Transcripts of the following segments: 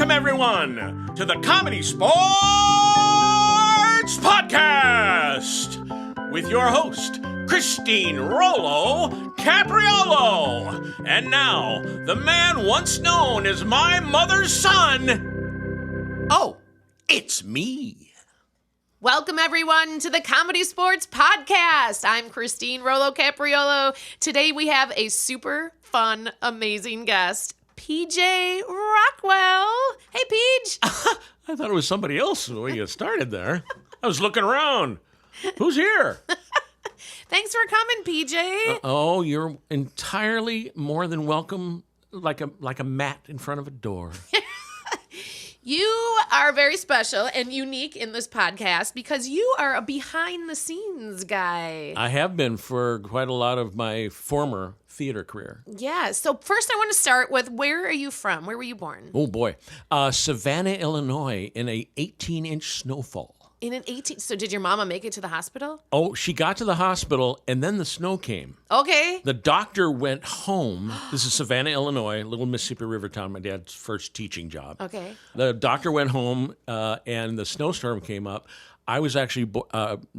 Welcome, everyone, to the Comedy Sports Podcast with your host, Christine Rollo Capriolo. And now, the man once known as my mother's son. Oh, it's me. Welcome, everyone, to the ComedySportz Podcast. I'm Christine Rollo Capriolo. Today, we have a super fun, amazing guest, PJ Rockwell. Hey, Peach. I thought it was somebody else when you started there. I was looking around. Who's here? Thanks for coming, PJ. Oh, you're entirely more than welcome, like a mat in front of a door. You are very special and unique in this podcast because you are a behind-the-scenes guy. I have been for quite a lot of my former theater career. Yeah. So first I want to start with, where are you from? Where were you born? Oh, boy. Savannah, Illinois, in a 18-inch snowfall. In an 18... So did your mama make it to the hospital? Oh, she got to the hospital, and then the snow came. Okay. The doctor went home. This is Savannah, Illinois, little Mississippi River town, my dad's first teaching job. Okay. The doctor went home, and the snowstorm came up. I was actually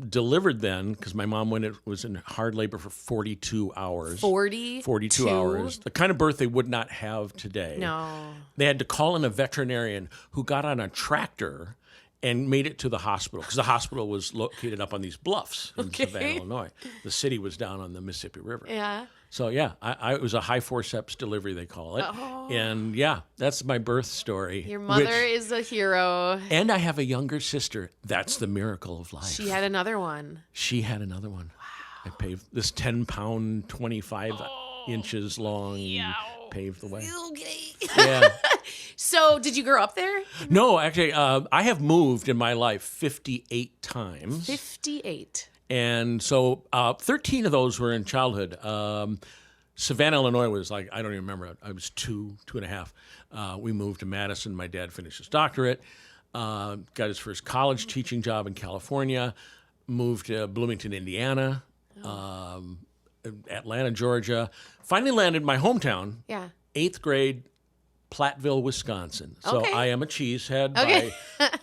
delivered then because my mom was in hard labor for 42 hours. 42 hours. The kind of birth they would not have today. No. They had to call in a veterinarian who got on a tractor and made it to the hospital, because the hospital was located up on these bluffs in Savannah, Illinois. The city was down on the Mississippi River. Yeah. So, yeah, it was a high forceps delivery, they call it. Oh. And, yeah, that's my birth story. Your mother is a hero. And I have a younger sister. That's the miracle of life. She had another one. Wow. I paved this 10-pound, 25 inches long, paved the way. Okay. Yeah. So, did you grow up there? No, actually, I have moved in my life 58 times. 58. And so 13 of those were in childhood. Savannah, Illinois was like, I don't even remember. I was two and a half. We moved to Madison. My dad finished his doctorate, got his first college teaching job in California, moved to Bloomington, Indiana, Atlanta, Georgia. Finally landed my hometown, 8th grade, Platteville, Wisconsin. So I am a cheesehead by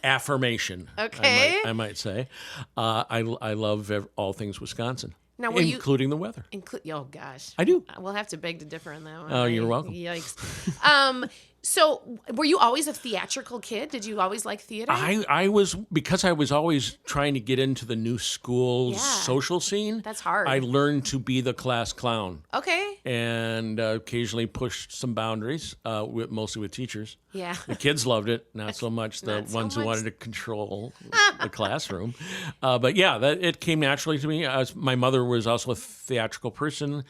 affirmation, I might say. I love all things Wisconsin, now, including the weather. Oh, gosh. I do. We'll have to beg to differ on that one. Oh, you're welcome. Yikes. So, were you always a theatrical kid? Did you always like theater? I was, because I was always trying to get into the new school social scene. That's hard. I learned to be the class clown. Okay. And occasionally pushed some boundaries, mostly with teachers. Yeah. The kids loved it, not so much the ones who wanted to control the classroom. But yeah, it came naturally to me. My mother was also a theatrical person.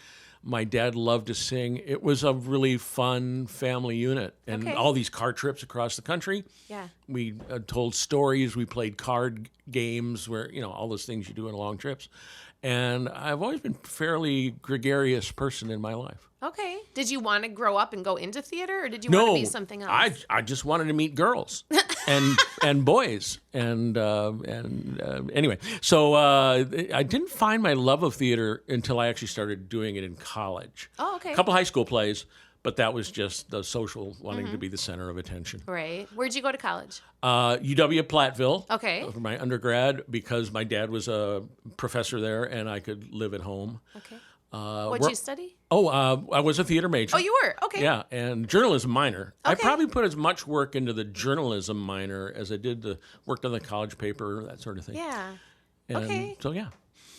My dad loved to sing. It was a really fun family unit. And all these car trips across the country. Yeah. We told stories. We played card games where, all those things you do in long trips. And I've always been a fairly gregarious person in my life. Okay. Did you want to grow up and go into theater, or did you want to be something else? I just wanted to meet girls and boys. And anyway, so I didn't find my love of theater until I actually started doing it in college. Oh, okay. A couple high school plays, but that was just the social wanting to be the center of attention. Right. Where'd you go to college? UW Platteville. Okay. For my undergrad, because my dad was a professor there and I could live at home. Okay. What'd you study? I was a theater major. Oh, you were? Okay. Yeah, and journalism minor. Okay. I probably put as much work into the journalism minor as I did worked on the college paper, that sort of thing. Yeah. And so, yeah.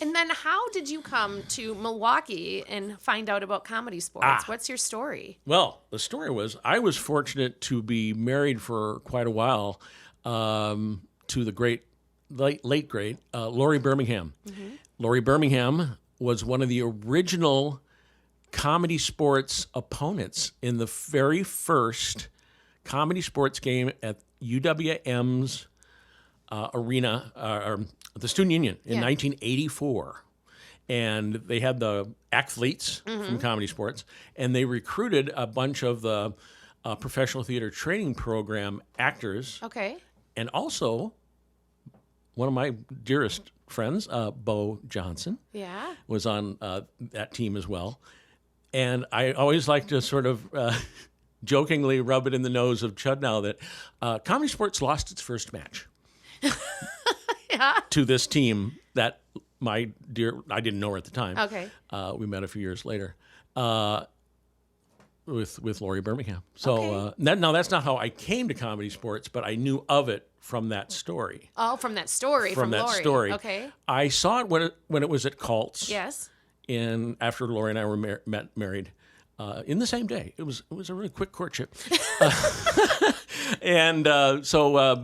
And then how did you come to Milwaukee and find out about ComedySportz? What's your story? Well, the story was I was fortunate to be married for quite a while to the late great Lori Birmingham. Mm-hmm. Lori Birmingham was one of the original ComedySportz opponents in the very first ComedySportz game at UWM's arena, the Student Union in 1984. And they had the athletes from ComedySportz, and they recruited a bunch of the professional theater training program actors. Okay. And also, one of my dearest friends, Bo Johnson, was on that team as well. And I always like to sort of jokingly rub it in the nose of Chud now that Comedy Sports lost its first match to this team that my dear, I didn't know her at the time. Okay. We met a few years later with Lori Birmingham. So now that's not how I came to Comedy Sports, but I knew of it from that story. Oh, from that story. From that Lori. story. Okay. I saw it when it was at Cult's. Yes. After Lori and I were married. In the same day. It was a really quick courtship. And so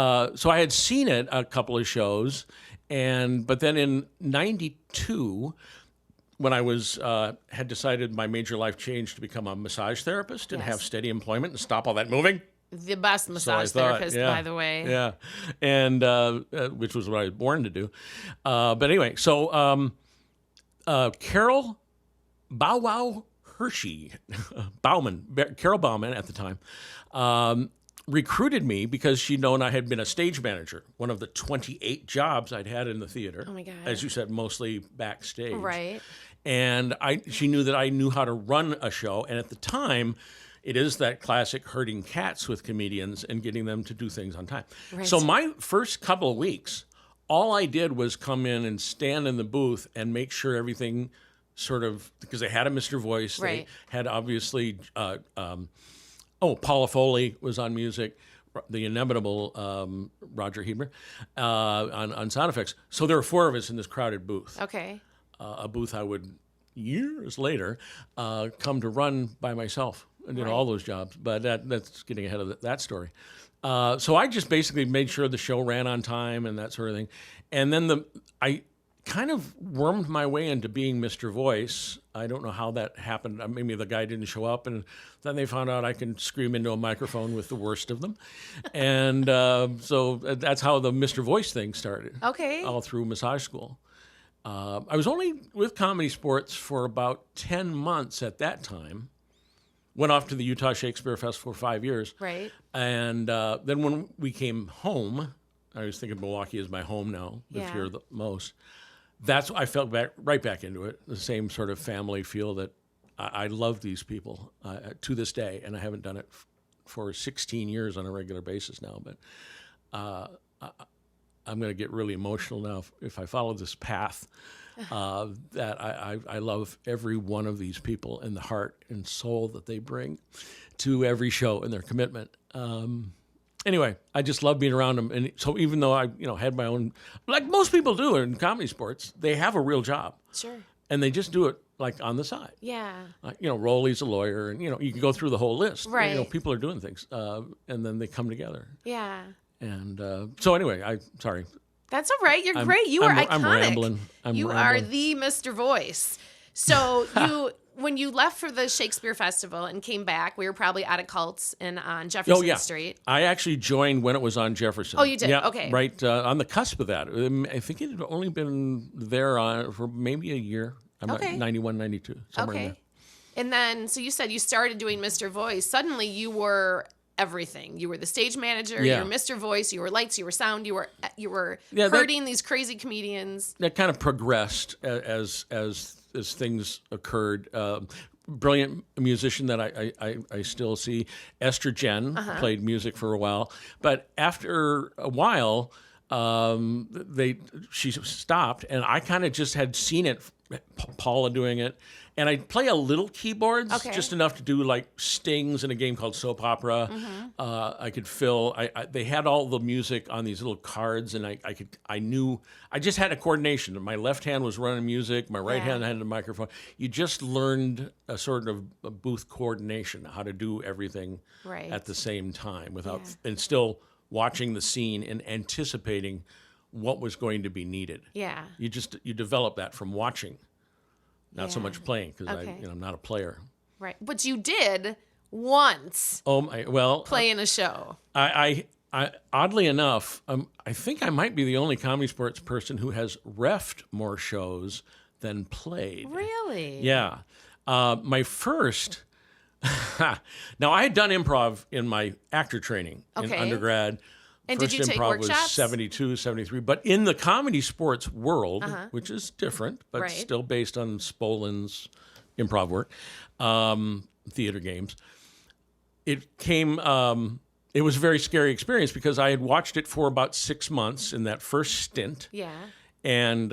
I had seen it a couple of shows, but then in '92, when I had decided my major life change to become a massage therapist and have steady employment and stop all that moving. The best massage therapist, by the way. Yeah, and which was what I was born to do. But anyway, so Carol Bow Wow Hershey Carol Bauman at the time, recruited me because she'd known I had been a stage manager, one of the 28 jobs I'd had in the theater. Oh my God. As you said, mostly backstage. Right. And she knew that I knew how to run a show. And at the time, it is that classic herding cats with comedians and getting them to do things on time. Right. So my first couple of weeks, all I did was come in and stand in the booth and make sure everything sort of, because they had a Mr. Voice. Right. They had obviously, Paula Foley was on music, the inimitable Roger Hebner on sound effects. So there were four of us in this crowded booth. Okay. A booth I would, years later, come to run by myself and did all those jobs. But that's getting ahead of that story. So I just basically made sure the show ran on time and that sort of thing. And then I kind of wormed my way into being Mr. Voice. I don't know how that happened. Maybe the guy didn't show up, and then they found out I can scream into a microphone with the worst of them. And so that's how the Mr. Voice thing started. Okay. All through massage school. I was only with Comedy Sports for about 10 months at that time. Went off to the Utah Shakespeare Festival for 5 years. Right. And then when we came home, I was thinking Milwaukee is my home now. Live here the most. That's I felt right back into it. The same sort of family feel that I love these people to this day, and I haven't done it for 16 years on a regular basis now. But I'm going to get really emotional now if I follow this path. That I love every one of these people and the heart and soul that they bring to every show and their commitment. Anyway, I just love being around them. And so even though I had my own, like most people do in Comedy Sports, they have a real job. Sure. And they just do it like on the side. Yeah. Rolly's a lawyer, and you can go through the whole list. Right. People are doing things, and then they come together. Yeah. And so anyway, sorry. That's all right. You're great. You are iconic. I'm rambling. You are the Mr. Voice. So when you left for the Shakespeare Festival and came back, we were probably out of Cults and on Jefferson Street. I actually joined when it was on Jefferson. Oh, you did? Yeah, okay. Right on the cusp of that. I think it had only been there for maybe a year. I'm at 91, 92, somewhere in there. And then, so you said you started doing Mr. Voice. Suddenly you were everything. You were the stage manager, you were Mr. Voice, you were lights, you were sound, you were herding these crazy comedians. That kind of progressed as things occurred. Brilliant musician that I still see. Esther Jen played music for a while, but after a while, she stopped, and I kind of just had seen it. Paula doing it, and I play a little keyboards, just enough to do like stings in a game called Soap Opera. I could fill. They had all the music on these little cards, and I knew. I just had a coordination. My left hand was running music. My right hand had the microphone. You just learned a sort of a booth coordination, how to do everything at the same time and still watching the scene and anticipating what was going to be needed. Yeah. You develop that from watching, not so much playing, because I'm not a player. Right. But you did once play in a show. I oddly enough, I think I might be the only Comedy Sports person who has reffed more shows than played. Really? Yeah. My first now I had done improv in my actor training in undergrad. And First did you take improv workshops? was 72, 73. But in the Comedy Sports world, which is different, but still based on Spolin's improv work, theater games, it came. It was a very scary experience because I had watched it for about 6 months in that first stint. Yeah. And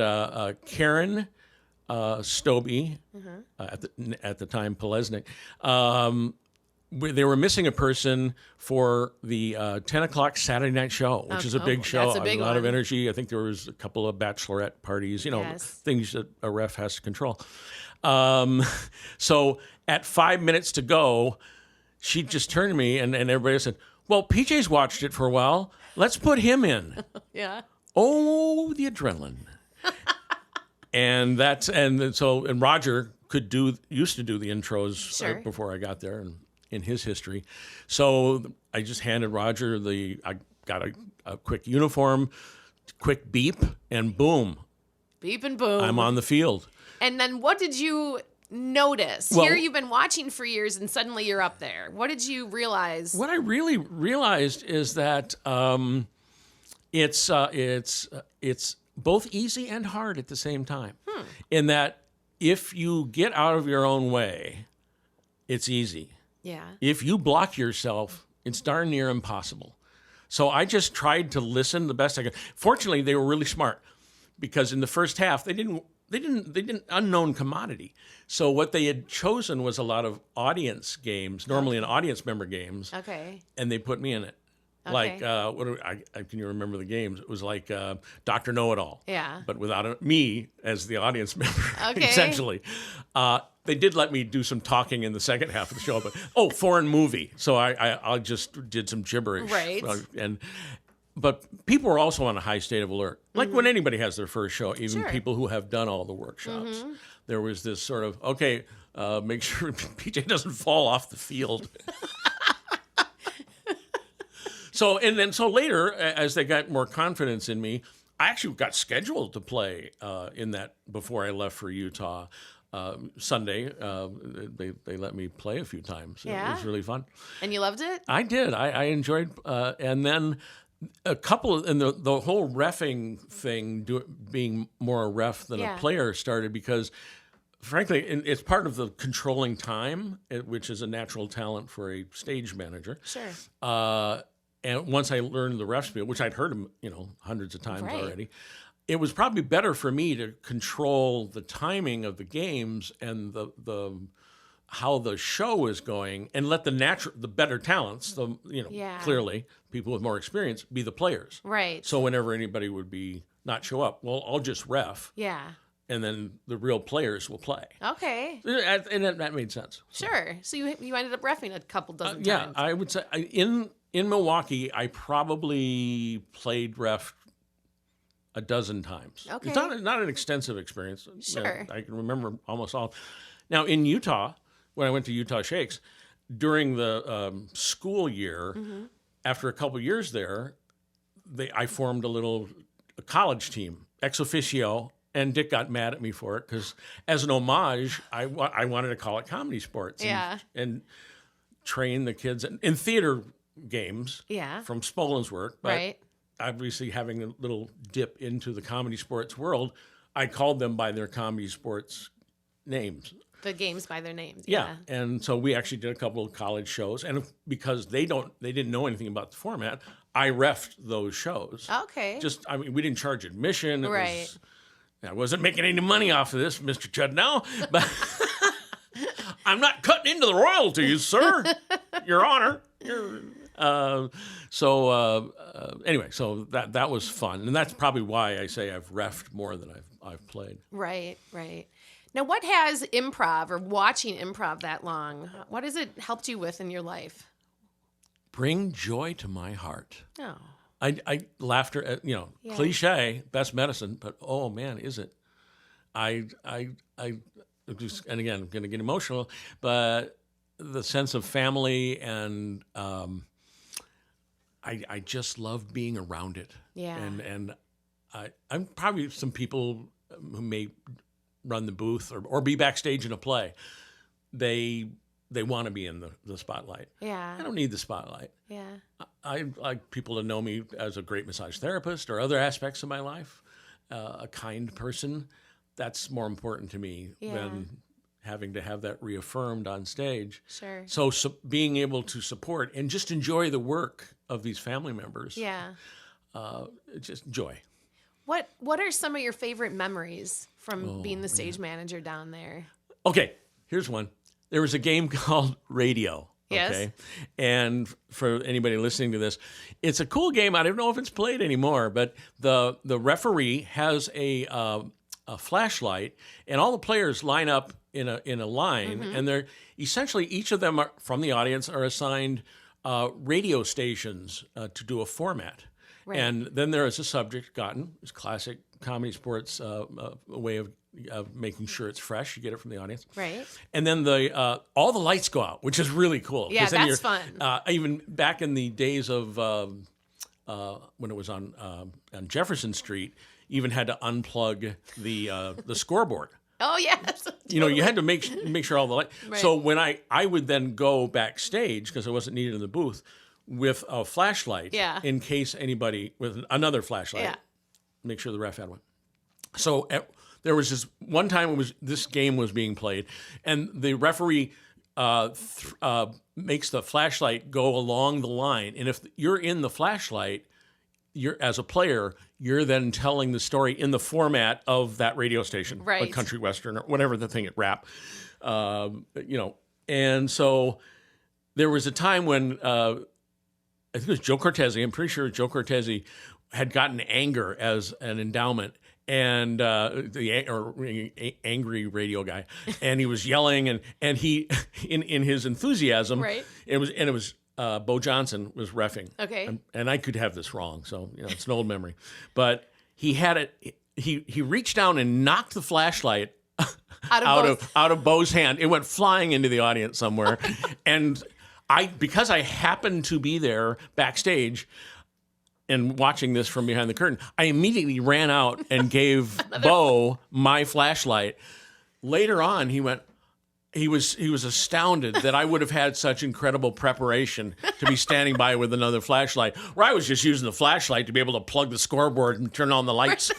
Karen Stobie, at the time Polesnik, they were missing a person for the 10 o'clock Saturday night show, which is a big show. That's a big lot of one. energy. I think there was a couple of bachelorette parties, Yes. things that a ref has to control. So at 5 minutes to go, she just turned to me and everybody said, well, PJ's watched it for a while. Let's put him in. Yeah. Oh, the adrenaline. and Roger used to do the intros Sure. before I got there and in his history. So I just handed Roger I got a quick uniform, quick beep, and boom. Beep and boom. I'm on the field. And then what did you notice? Well, Here you've been watching for years and suddenly you're up there. What did you realize? What I really realized is that it's both easy and hard at the same time. In that if you get out of your own way, it's easy. Yeah. If you block yourself, it's darn near impossible. So I just tried to listen the best I could. Fortunately, they were really smart because in the first half they didn't unknown commodity. So what they had chosen was a lot of audience games, normally an audience member games. Okay. And they put me in it. Okay. Like, can you remember the games? It was like Dr. Know-It-All. Yeah. But without me as the audience member, Okay. essentially. They did let me do some talking in the second half of the show, but foreign movie. So I just did some gibberish. Right. But people were also on a high state of alert. Like when anybody has their first show, even Sure. people who have done all the workshops. There was this sort of, make sure PJ doesn't fall off the field. So later, as they got more confidence in me, I actually got scheduled to play in that before I left for Utah. Sunday, they let me play a few times. Yeah. It was really fun. And you loved it? I did. I enjoyed, and then a couple of, and the whole reffing thing, being more a ref than Yeah. a player, started because, frankly, it's part of the controlling time, which is a natural talent for a stage manager. Sure. And once I learned the ref spiel, which I'd heard them, hundreds of times Right. already, it was probably better for me to control the timing of the games and the how the show is going, and let the better talents, Yeah. clearly people with more experience, be the players. Right. So whenever anybody would not show up, well, I'll just ref, Yeah. and then the real players will play. Okay. And that made sense. Sure. So you ended up reffing a couple dozen Yeah, times. I would say in Milwaukee, I probably played ref a dozen times. Okay. It's not an extensive experience. Sure. I can remember almost all. Now, in Utah, when I went to Utah Shakes, during the school year, after a couple years there, I formed a college team, ex officio, and Dick got mad at me for it because as an homage, I wanted to call it ComedySportz. Yeah. And train the kids in theater games Yeah. from Spolin's work, but Right. obviously having a little dip into the ComedySportz world, I called them by their ComedySportz names. The games by their names. Yeah. And so we actually did a couple of college shows, and because they didn't know anything about the format, I reffed those shows. Okay. We didn't charge admission. Right. I wasn't making any money off of this, Mr. Chudnow, but I'm not cutting into the royalties, sir. Your Honor. Anyway, so that was fun, and that's probably why I say I've reffed more than I've played. Right. Right. Now, what has improv or watching improv that long, what has it helped you with in your life? Bring joy to my heart. Oh. I laughter, Yeah. cliche, best medicine, but oh man, is it? I just, and again, I'm going to get emotional, but the sense of family and I just love being around it. Yeah. And I'm probably some people who may run the booth or be backstage in a play. They want to be in the spotlight. Yeah. I don't need the spotlight. Yeah. I like people to know me as a great massage therapist or other aspects of my life, a kind person. That's more important to me Yeah. than having to have that reaffirmed on stage. Sure. So being able to support and just enjoy the work of these family members. Yeah. Just joy. What are some of your favorite memories from being the stage manager down there? Okay, here's one. There was a game called Radio. Yes. Okay. And for anybody listening to this, it's a cool game. I don't know if it's played anymore, but the referee has a flashlight, and all the players line up in a line, and they're essentially each of them from the audience are assigned radio stations to do a format. Right. And then there is a subject gotten. It's classic ComedySportz way of making sure it's fresh. You get it from the audience. Right. And then all the lights go out, which is really cool. Yeah, that's fun. Even back in the days of when it was on Jefferson Street, even had to unplug the scoreboard. Oh, yes. Totally. You had to make sure all the lights. Right. So when I would then go backstage, because I wasn't needed in the booth, with a flashlight, in case anybody with another flashlight, make sure the ref had one. So there was this one time this game was being played, and the referee makes the flashlight go along the line, and if you're in the flashlight, as a player, you're then telling the story in the format of that radio station, right? Like country western or whatever the thing at rap, And so there was a time when I think it was Joe Cortese. I'm pretty sure Joe Cortese had gotten anger as an endowment, and angry radio guy, and he was yelling, and he in his enthusiasm, right? It was Bo Johnson was reffing, okay, and I could have this wrong, so it's an old memory, but he had it. He reached down and knocked the flashlight out of Bo's hand. It went flying into the audience somewhere, and because I happened to be there backstage and watching this from behind the curtain, I immediately ran out and gave Bo my flashlight. Later on, he was astounded that I would have had such incredible preparation to be standing by with another flashlight, where I was just using the flashlight to be able to plug the scoreboard and turn on the lights.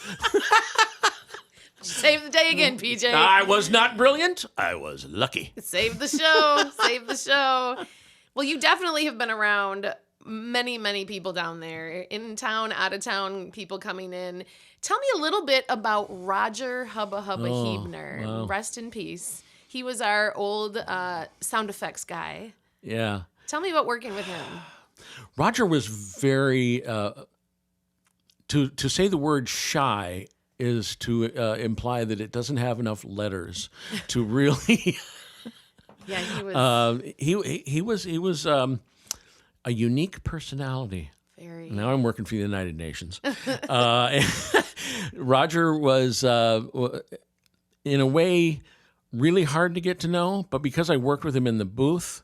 Save the day again, PJ. I was not brilliant. I was lucky. Save the show. Save the show. Well, you definitely have been around many, many people down there, in town, out of town, people coming in. Tell me a little bit about Roger Hubba Hubba Huebner. Wow. Rest in peace. He was our old sound effects guy. Yeah. Tell me about working with him. Roger was very, to say the word shy is to imply that it doesn't have enough letters to really... Yeah, he was. He was a unique personality. Very. Now I'm working for the United Nations. Roger was, in a way, really hard to get to know, but because I worked with him in the booth,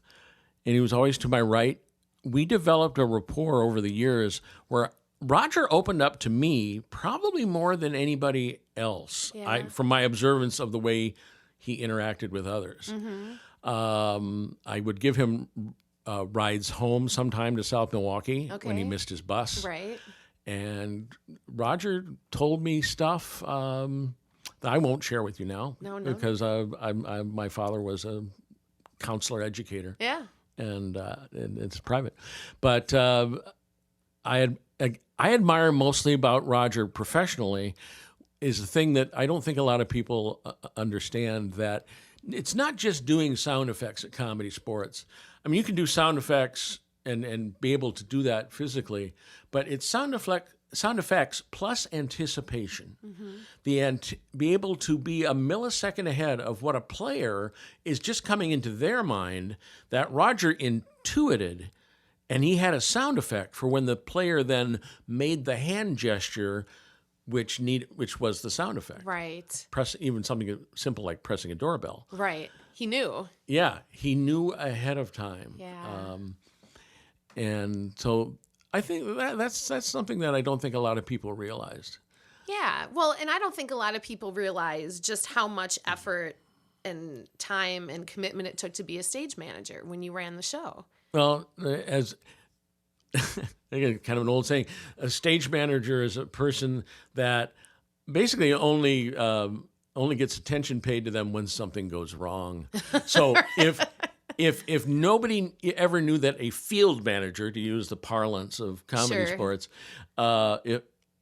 and he was always to my right, we developed a rapport over the years where Roger opened up to me probably more than anybody else. Yeah. From my observance of the way he interacted with others. Mm-hmm. I would give him rides home sometime to South Milwaukee when he missed his bus. Right. And Roger told me stuff that I won't share with you now. No. Because my father was a counselor educator. Yeah. And it's private. But I admire mostly about Roger professionally is the thing that I don't think a lot of people understand, that it's not just doing sound effects at ComedySportz. I mean, you can do sound effects and be able to do that physically, but it's sound effects plus anticipation. Mm-hmm. Be able to be a millisecond ahead of what a player is just coming into their mind, that Roger intuited, and he had a sound effect for when the player then made the hand gesture, which was the sound effect. Right. Even something simple like pressing a doorbell. Right. He knew. Yeah, he knew ahead of time. Yeah. And so I think that's something that I don't think a lot of people realized. Yeah. Well, and I don't think a lot of people realize just how much effort and time and commitment it took to be a stage manager when you ran the show. Well, as kind of an old saying, a stage manager is a person that basically only only gets attention paid to them when something goes wrong. So if nobody ever knew that a field manager, to use the parlance of comedy sports,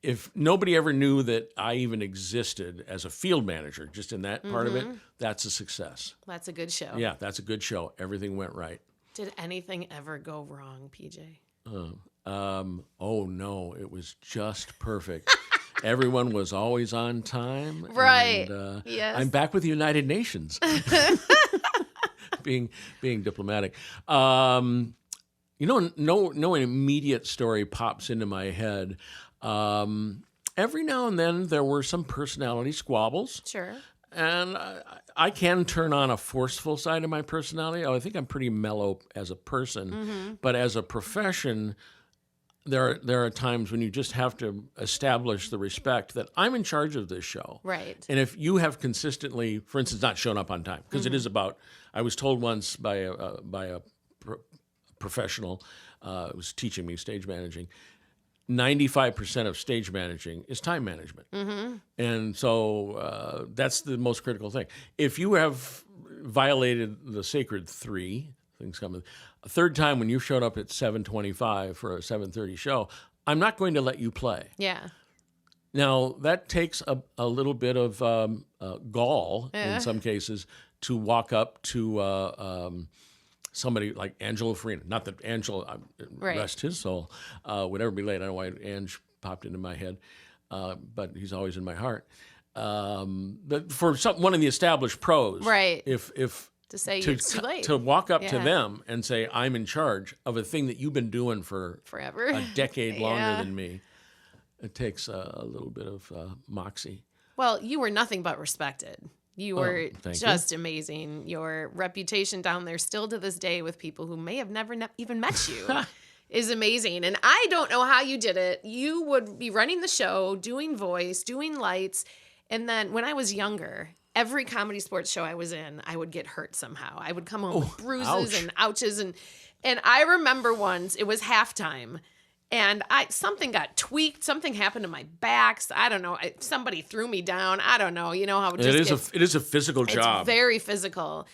if nobody ever knew that I even existed as a field manager, just in that part of it, that's a success. That's a good show. Yeah, that's a good show. Everything went right. Did anything ever go wrong, PJ? Oh no, it was just perfect. Everyone was always on time. Right. And, yes. I'm back with the United Nations. being diplomatic. No immediate story pops into my head. Every now and then there were some personality squabbles. Sure. And I can turn on a forceful side of my personality. I think I'm pretty mellow as a person, but as a profession, there are times when you just have to establish the respect that I'm in charge of this show. Right. And if you have consistently, for instance, not shown up on time, because it is about, I was told once by a professional who was teaching me stage managing, 95% of stage managing is time management. And so that's the most critical thing. If you have violated the sacred three, things coming, a third time when you showed up at 7:25 for a 7:30 show, I'm not going to let you play. Yeah. Now, that takes a little bit of gall in some cases to walk up to somebody like Angelo Farina. Not that Angelo, rest his soul, would ever be late. I don't know why Ange popped into my head, but he's always in my heart. But for one of the established pros, right? If to say it's too late, to walk up to them and say, I'm in charge of a thing that you've been doing for forever, a decade longer than me, it takes a little bit of moxie. Well, you were nothing but respected. You were just amazing. Your reputation down there still to this day with people who may have never even met you is amazing. And I don't know how you did it. You would be running the show, doing voice, doing lights. And then when I was younger, every comedy sports show I was in, I would get hurt somehow. I would come home with bruises and ouches. And I remember once, it was halftime. And something got tweaked. Something happened to my back. I don't know. Somebody threw me down. I don't know. You know how it is a physical job. It's very physical.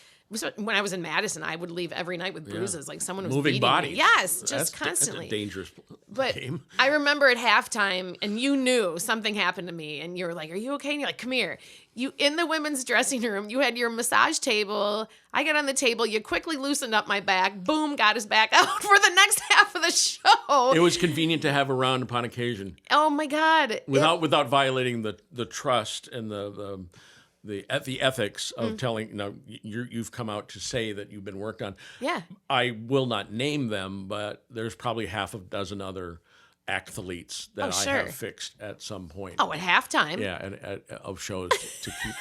When I was in Madison, I would leave every night with bruises, like someone was moving beating bodies. me. Yes, just constantly. That's a dangerous but game. I remember at halftime, and you knew something happened to me, and you were like, "Are you okay?" And you're like, "Come here." You in the women's dressing room. You had your massage table. I got on the table. You quickly loosened up my back. Boom, got his back out for the next half of the show. It was convenient to have around upon occasion. Oh my God! Without violating the trust and the ethics of telling, you've come out to say that you've been worked on. Yeah. I will not name them, but there's probably half a dozen other athletes that I have fixed at some point. Oh, at halftime. Yeah, of shows to keep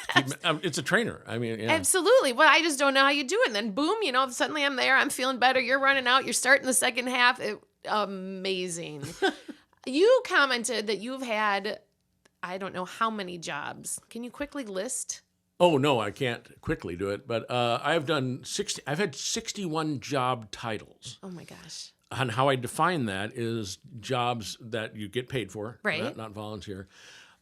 it's a trainer. I mean, yeah. Absolutely. Well, I just don't know how you do it. And then boom, suddenly I'm there. I'm feeling better. You're running out. You're starting the second half. Amazing. You commented that you've had, I don't know how many jobs. Can you quickly list? Oh, no, I can't quickly do it. But I've had 61 job titles. Oh, my gosh. And how I define that is jobs that you get paid for, right? Not volunteer.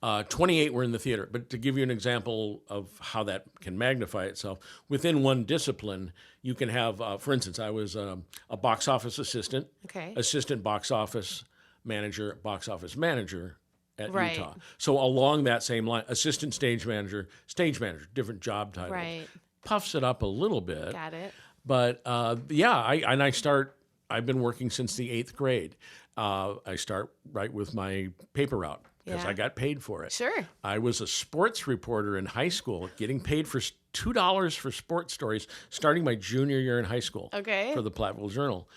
28 were in the theater. But to give you an example of how that can magnify itself, within one discipline, you can have, for instance, I was a box office assistant, assistant box office manager at Utah. So along that same line, assistant stage manager, different job title. Right. Puffs it up a little bit. Got it. But I've been working since the 8th grade. I start right with my paper route because I got paid for it. Sure. I was a sports reporter in high school, getting paid for $2 for sports stories, starting my junior year in high school. Okay. For the Platteville Journal.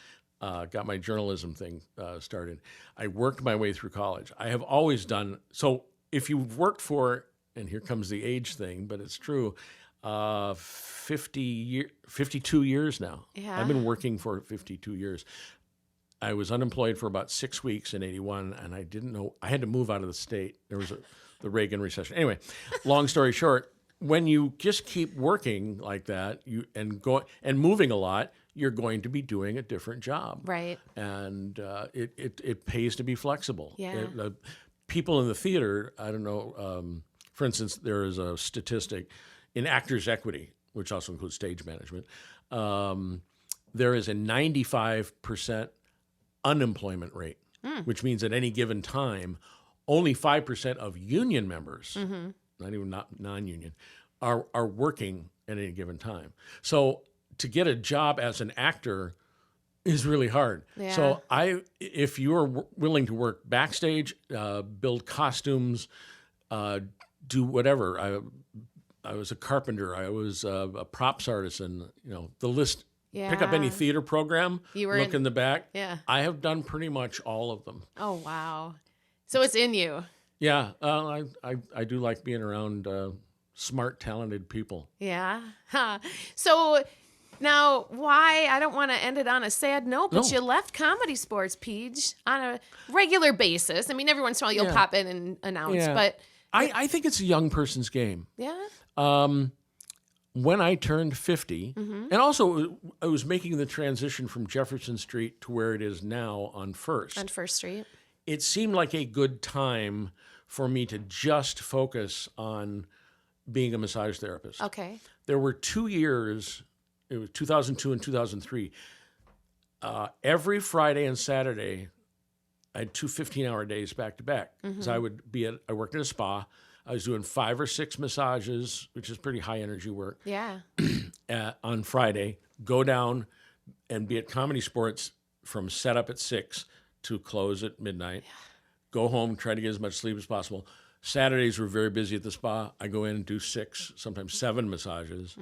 Got my journalism thing started. I worked my way through college. I have always done, so if you've worked for, and here comes the age thing, but it's true, 52 years now. Yeah. I've been working for 52 years. I was unemployed for about 6 weeks in 81, and I didn't know, I had to move out of the state. There was the Reagan recession. Anyway, long story short, when you just keep working like that and moving a lot, you're going to be doing a different job. Right. And it pays to be flexible. Yeah. People in the theater, I don't know, For instance, there is a statistic in Actors Equity, which also includes stage management. There is a 95% unemployment rate, which means at any given time, only 5% of union members, not even non-union, are working at any given time. So to get a job as an actor is really hard. Yeah. So if you're willing to work backstage, build costumes, do whatever. I was a carpenter. I was a props artisan. The list. Yeah. Pick up any theater program. Look in the back. Yeah. I have done pretty much all of them. Oh wow! So it's in you. Yeah. I do like being around smart, talented people. Yeah. Huh. So now, why? I don't want to end it on a sad note, but you left Comedy Sports, Peach, on a regular basis. I mean, every once in a while you'll pop in and announce, but I think it's a young person's game. Yeah. When I turned 50, and also I was making the transition from Jefferson Street to where it is now on First. On First Street. It seemed like a good time for me to just focus on being a massage therapist. Okay. There were 2 years, it was 2002 and 2003. Every Friday and Saturday, I had 2 15-hour days back to back. Because I worked at a spa. I was doing 5 or 6 massages, which is pretty high energy work. Yeah. On Friday, go down and be at ComedySportz from setup at 6 to close at midnight. Yeah. Go home, try to get as much sleep as possible. Saturdays were very busy at the spa. I go in and do 6, sometimes 7 massages.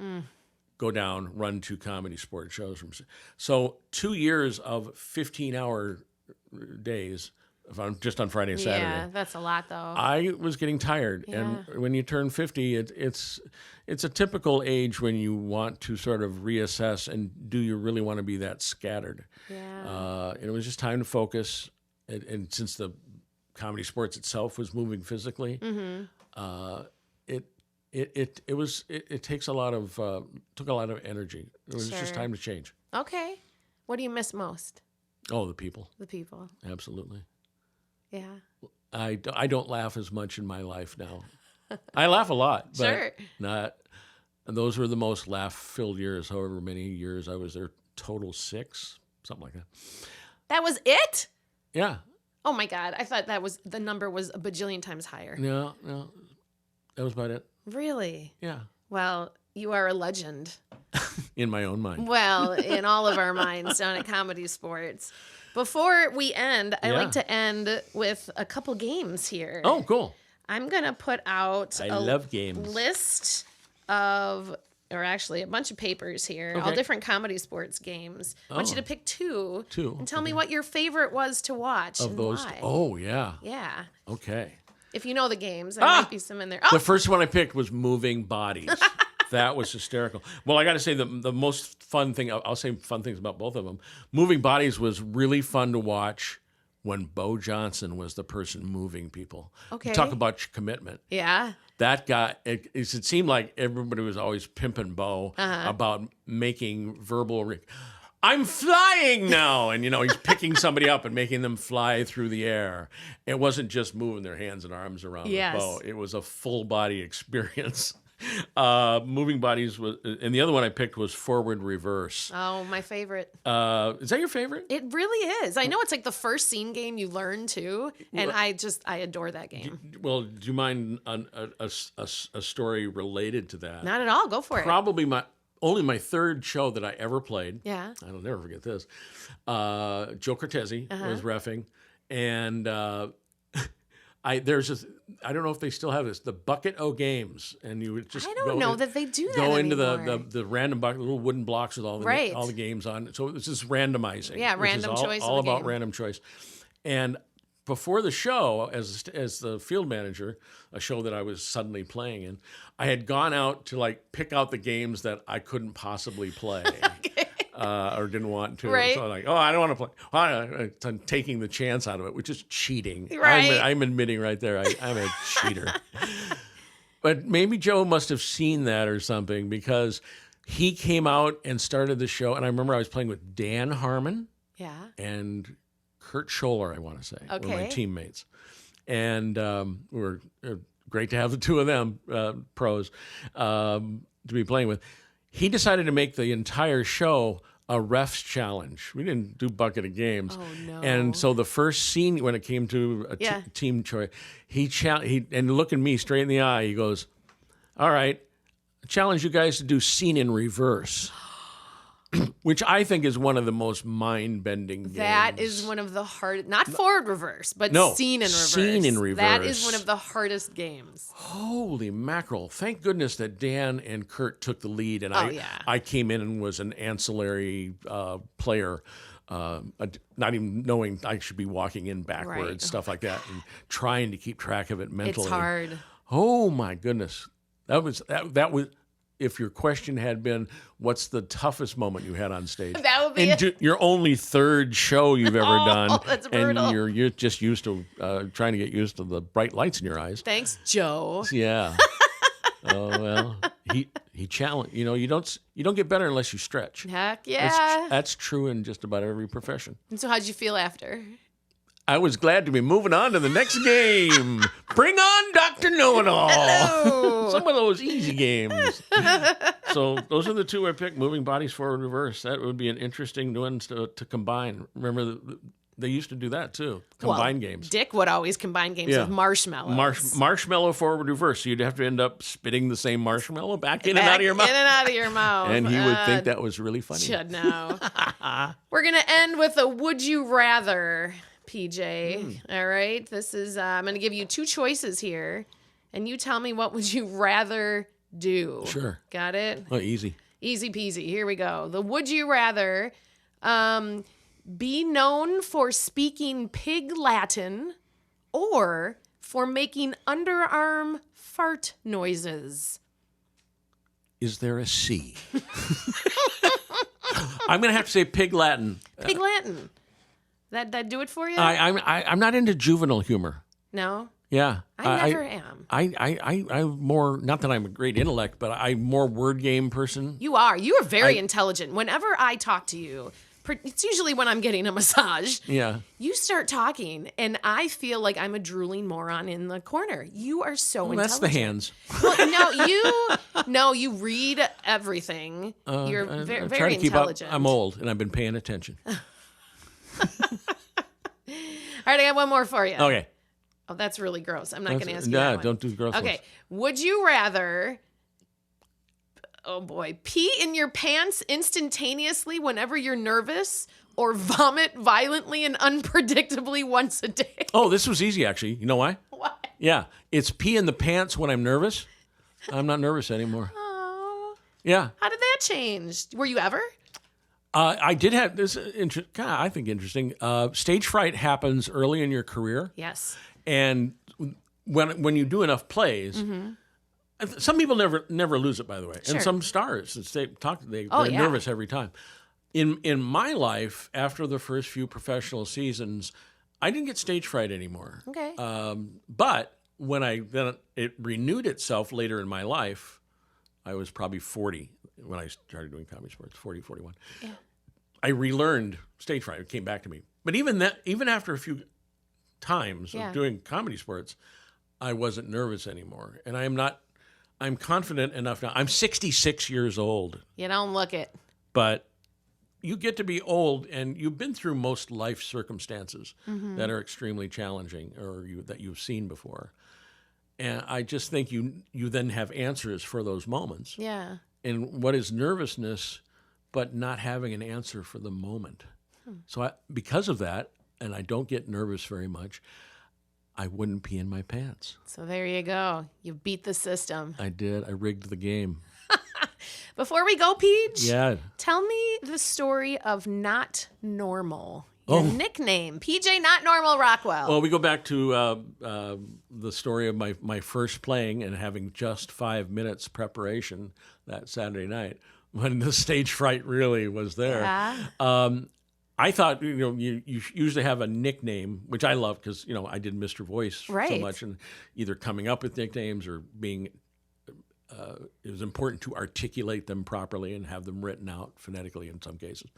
Go down, run 2 ComedySportz shows. So 2 years of 15-hour days. Just on Friday and Saturday. Yeah, that's a lot, though. I was getting tired, and when you turn 50, it's a typical age when you want to sort of reassess and do you really want to be that scattered? Yeah. And it was just time to focus, and since the ComedySportz itself was moving physically, it takes a lot of took a lot of energy. It was just time to change. Okay, what do you miss most? Oh, the people. The people. Absolutely. Yeah. I don't laugh as much in my life now. I laugh a lot, but not. And those were the most laugh-filled years. However many years I was there, total 6, something like that. That was it? Yeah. Oh my God! I thought the number was a bajillion times higher. No, that was about it. Really? Yeah. Well, you are a legend. In my own mind. Well, in all of our minds down at ComedySportz. Before we end, I like to end with a couple games here. Oh, cool. I'm going to put out love games. List of, or actually a bunch of papers here, all different ComedySportz games. I want you to pick 2. And tell me what your favorite was to watch of and those. why. Oh, yeah. Yeah. Okay. If you know the games, there might be some in there. Oh! The first one I picked was Moving Bodies. That was hysterical. Well, I got to say the most fun thing, I'll say fun things about both of them. Moving Bodies was really fun to watch when Bo Johnson was the person moving people. Okay. You talk about commitment. Yeah. That guy, it seemed like everybody was always pimping Bo about making verbal, I'm flying now. And, he's picking somebody up and making them fly through the air. It wasn't just moving their hands and arms around the bow. It was a full body experience. Moving Bodies was, and the other one I picked was Forward Reverse. Oh, my favorite. Is that your favorite? It really is. I know it's like the first scene game you learn too, and I adore that game. Do you mind a story related to that? Not at all. Go for it. Probably only my 3rd show that I ever played. Yeah. I'll never forget this. Joe Cortese was reffing, and I don't know if they still have this, the Bucket O Games, and you would just I don't know that they do that go anymore. into the random bucket, little wooden blocks with all the games on. So it's just randomizing. Yeah, random choice. All about random choice. And before the show, as the field manager, a show that I was suddenly playing in, I had gone out to pick out the games that I couldn't possibly play. Or didn't want to. Right. So I'm like, I don't want to play. I'm taking the chance out of it, which is cheating. Right. I'm admitting right there, I'm a cheater. But maybe Joe must have seen that or something, because he came out and started the show. And I remember I was playing with Dan Harmon and Kurt Scholler, I want to say, were my teammates. And we were great to have the two of them pros to be playing with. He decided to make the entire show a refs challenge. We didn't do bucket of games. Oh, no. And so the first scene when it came to a team choice, he and looking me straight in the eye, he goes, all right, I challenge you guys to do scene in reverse. Which I think is one of the most mind-bending games. That is one of the hardest, not forward reverse, but scene in reverse. Scene in reverse. That is one of the hardest games. Holy mackerel. Thank goodness that Dan and Kurt took the lead, and I came in and was an ancillary player, not even knowing I should be walking in backwards, stuff like that, and trying to keep track of it mentally. It's hard. Oh, my goodness. That was. If your question had been, what's the toughest moment you had on stage? That would be your only third show you've ever done. That's brutal. And you're just used to trying to get used to the bright lights in your eyes. Thanks, Joe. Yeah. Oh, well, he challenged. You don't get better unless you stretch. Heck yeah. That's true in just about every profession. And so how'd you feel after? I was glad to be moving on to the next game. Bring on Dr. Know-It-All. Hello. Some of those easy games. So those are the two I picked, moving bodies forward, reverse. That would be an interesting one to combine. Remember, they used to do that too, combine games. Dick would always combine games with marshmallows. Marshmallow forward, reverse. So you'd have to end up spitting the same marshmallow back in and out of your mouth. In and out of your mouth. And he would think that was really funny. Should know. We're going to end with a would you rather. PJ. All right. This is, I'm going to give you two choices here, and you tell me what would you rather do. Sure. Got it? Oh, easy. Easy peasy. Here we go. The would you rather be known for speaking pig Latin or for making underarm fart noises? Is there a C? I'm going to have to say pig Latin. Pig Latin. That do it for you? I'm not into juvenile humor. No? Yeah. I never am. I'm more, not that I'm a great intellect, but I'm more word game person. You are. You are very intelligent. Whenever I talk to you, it's usually when I'm getting a massage. Yeah. You start talking, and I feel like I'm a drooling moron in the corner. You are so intelligent. That's the hands. Well, you read everything. You're very, very intelligent. I'm old, and I've been paying attention. All right, I got one more for you. Okay. Oh, that's really gross. I'm not going to ask you that one. Don't do gross ones. Okay. Would you rather, oh boy, pee in your pants instantaneously whenever you're nervous or vomit violently and unpredictably once a day? Oh, this was easy, actually. You know why? Why? Yeah. It's pee in the pants when I'm nervous. I'm not nervous anymore. Oh. Yeah. How did that change? Were you ever? I did have this, I think interesting. Stage fright happens early in your career. Yes. And when you do enough plays, some people never lose it, by the way. Sure. And some stars, they're nervous every time. In my life, after the first few professional seasons, I didn't get stage fright anymore. Okay. But when it renewed itself later in my life, I was probably 40 when I started doing comedy sports, 40, 41. Yeah. I relearned stage fright. It came back to me. But even after a few times of doing comedy sports, I wasn't nervous anymore. And I'm confident enough now. I'm 66 years old. You don't look it. But you get to be old, and you've been through most life circumstances that are extremely challenging or that you've seen before. And I just think you then have answers for those moments. Yeah. And what is nervousness but not having an answer for the moment? So because of that, and I don't get nervous very much, I wouldn't pee in my pants. So there you go. You beat the system. I did. I rigged the game. Before we go, Peach, tell me the story of Not Normal. Your nickname, PJ Not Normal Rockwell. Well, we go back to the story of my first playing and having just 5 minutes preparation that Saturday night when the stage fright really was there. Yeah. I thought, you usually have a nickname, which I love because, I did Mr. Voice so much, and either coming up with nicknames or being, it was important to articulate them properly and have them written out phonetically in some cases.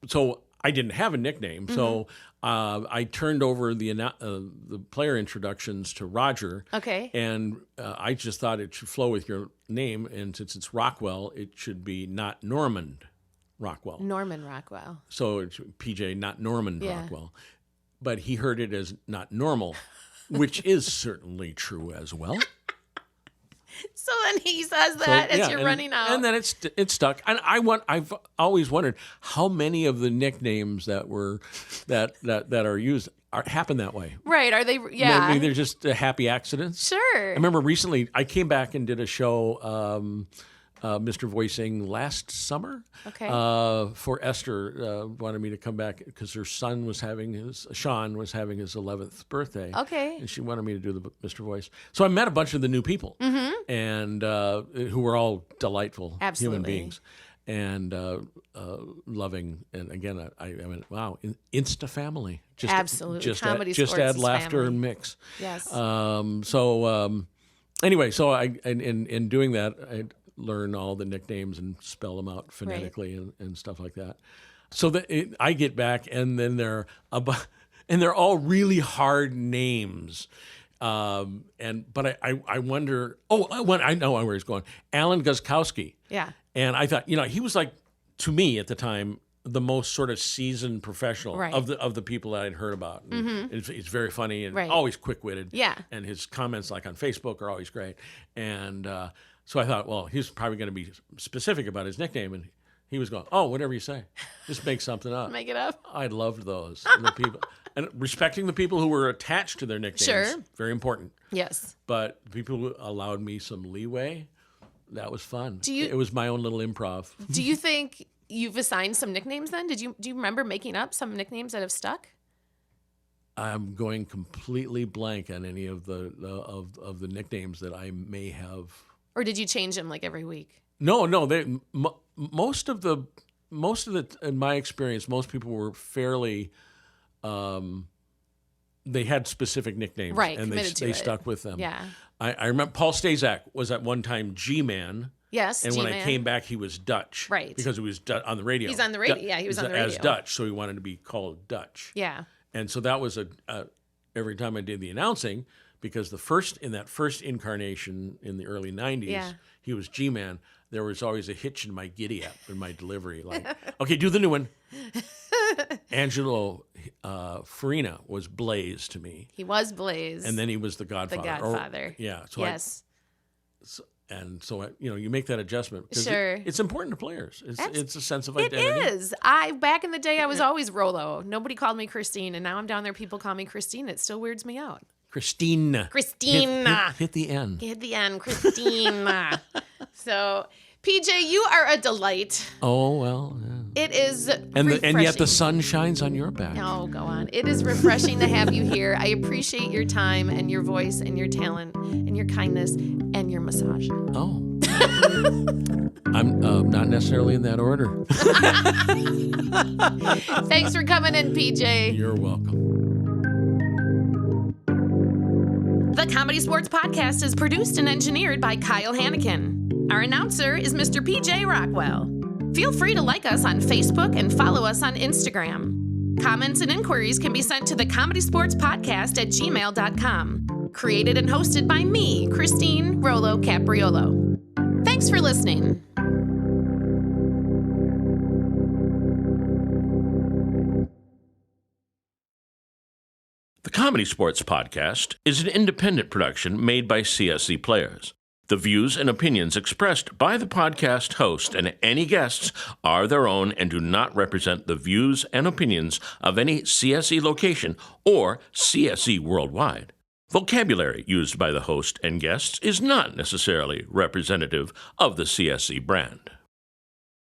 So I didn't have a nickname, so I turned over the player introductions to Roger. Okay. And I just thought it should flow with your name, and since it's Rockwell, it should be not Norman Rockwell. Norman Rockwell. So it's PJ, not Norman Yeah. Rockwell. But he heard it as not normal, which is certainly true as well. So then he says that as you're running out. And then it's stuck. And I've always wondered how many of the nicknames that are used happen that way. Right. Are they? Yeah. Maybe they're just happy accidents. Sure. I remember recently I came back and did a show, Mr. Voicing, last summer. Okay. For Esther, wanted me to come back because her son Sean was having his 11th birthday. Okay. And she wanted me to do the Mr. Voice. So I met a bunch of the new people, and who were all delightful human beings, and loving. And again, I went, wow, Insta family. Just, Absolutely. Just ComedySportz add laughter family. and mix. Yes. Anyway, so in doing that, I learn all the nicknames and spell them out phonetically and stuff like that. So I get back, and then they're all really hard names. But I wonder. I know where he's going. Alan Guzkowski. Yeah. And I thought, he was like, to me at the time, the most sort of seasoned professional of the people that I'd heard about. It's very funny and always quick-witted. Yeah. And his comments, like on Facebook, are always great. And so I thought, well, he's probably going to be specific about his nickname, and he was going, "Oh, whatever you say, just make something up." Make it up. I loved those the people, and respecting the people who were attached to their nicknames. Sure. Very important. Yes. But people who allowed me some leeway. That was fun. It was my own little improv. Do you think you've assigned some nicknames then? Do you remember making up some nicknames that have stuck? I'm going completely blank on any of the nicknames that I may have. Or did you change them like every week? No. Most of the in my experience, most people were fairly. They had specific nicknames, right? And they stuck with them. Yeah. I remember Paul Stazak was at one time G-Man. Yes, and G-Man. when I came back, he was Dutch. Right. Because he was on the radio. He's on the radio. Yeah, he was on the radio. As Dutch, so he wanted to be called Dutch. Yeah. And so that was every time I did the announcing, because in that first incarnation in the early 90s, he was G-Man. There was always a hitch in my giddy-up in my delivery. Like, okay, do the new one. Angelo Farina was Blaze to me. He was Blaze. And then he was the Godfather. The Godfather. So yes. So you make that adjustment. Sure. It's important to players. It's a sense of identity. It is. Back in the day, I was always Rolo. Nobody called me Christine, and now I'm down there, people call me Christine. It still weirds me out. Christina. Hit the end. Hit the end, Christina. So, PJ, you are a delight. Oh, well. Yeah. It is and yet the sun shines on your back. Oh, go on. It is refreshing to have you here. I appreciate your time and your voice and your talent and your kindness and your massage. Oh. I'm not necessarily in that order. Thanks for coming in, PJ. You're welcome. The ComedySportz Podcast is produced and engineered by Kyle Hanneken. Our announcer is Mr. PJ Rockwell. Feel free to like us on Facebook and follow us on Instagram. Comments and inquiries can be sent to the ComedySportz Podcast at gmail.com. Created and hosted by me, Christine Rollo Capriolo. Thanks for listening. The ComedySportz Podcast is an independent production made by CSz players. The views and opinions expressed by the podcast host and any guests are their own and do not represent the views and opinions of any CSz location or CSz Worldwide. Vocabulary used by the host and guests is not necessarily representative of the CSz brand.